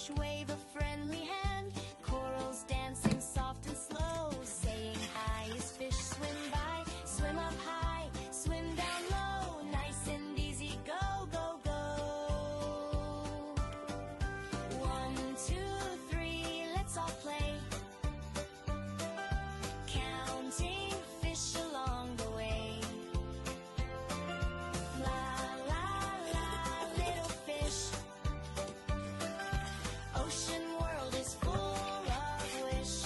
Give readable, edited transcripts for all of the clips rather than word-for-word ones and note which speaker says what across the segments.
Speaker 1: Starfish wave a friendly hand, corals dancing soft and slow, saying hi as fish swim by. Swim up high, swim down low, nice and easy, go, go, go. 1, 2, 3, let's all play, counting fish along the way. La, la, la, little fish, ocean world is full of wish.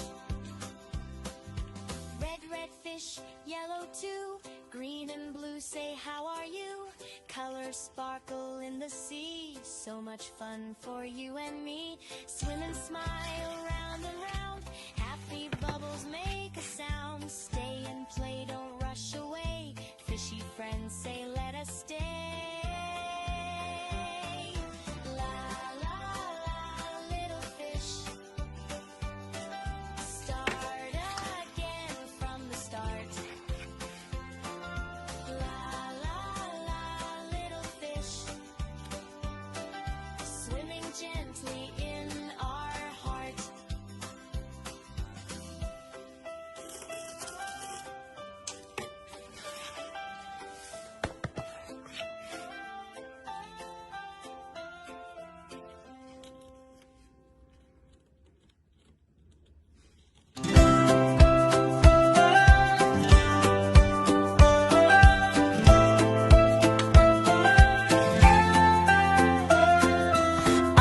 Speaker 1: Red, red fish, yellow too, green and blue say how are you? Colors sparkle in the sea, so much fun for you and me. Swim and smile round and round, happy bubbles make a sound. Stay and play, don't rush away, fishy friends say let us stay. La, la, la, little fish, start again from the start. La, la, la, little fish, swimming gently in our heart.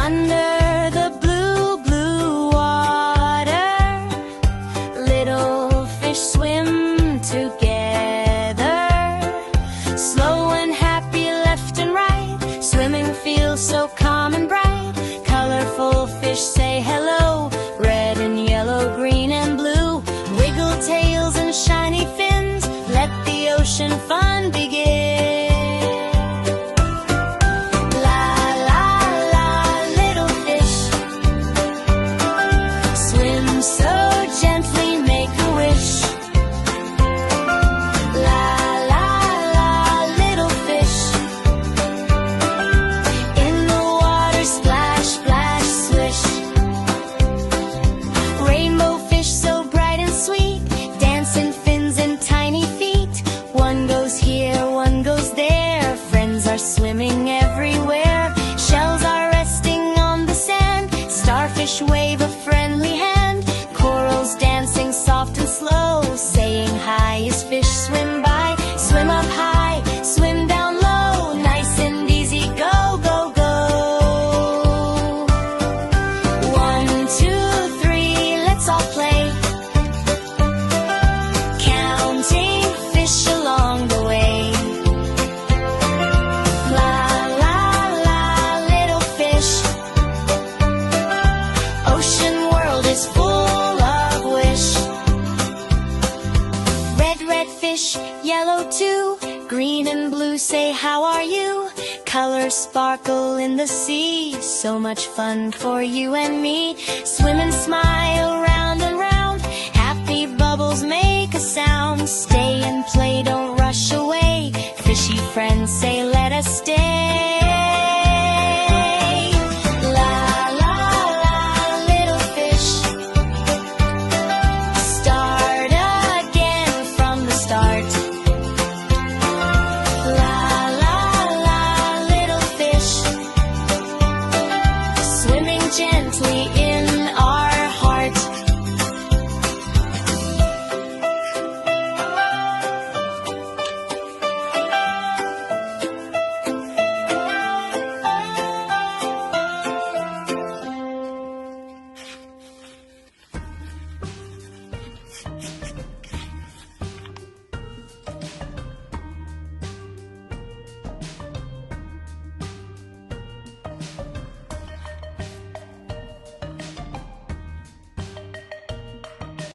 Speaker 1: Under the blue, blue water, little fish swim together. Slow and happy left and right, swimming feels so calm and bright. Colorful fish say hello, red and yellow, green and blue. Wiggle tails and shiny fins, let the ocean fun begin. La, la, la, little fish, swim so gently, make a wish. La, la, la, little fish, in the water splash, splash, swish. Rainbow fish so bright and sweet, dancing fins and tiny feet. One goes here, one goes there, friends are swimming everywhere. Shells are resting on the sand, starfish wave a friendly hand, corals dancing soft and slow, saying hi as fish swim by. Swim up high, swim down low, nice and easy, go, go, go. 1, 2, 3, let's all play, counting fish along the way. La, la, la, little fish, ocean world is full of wish. Red, red fish, yellow too, green and blue say how are you? Colors sparkle in the sea, so much fun for you and me. Swim and smile round and round, happy bubbles make a sound. Stay and play, don't rush away, fishy friends say let us stay.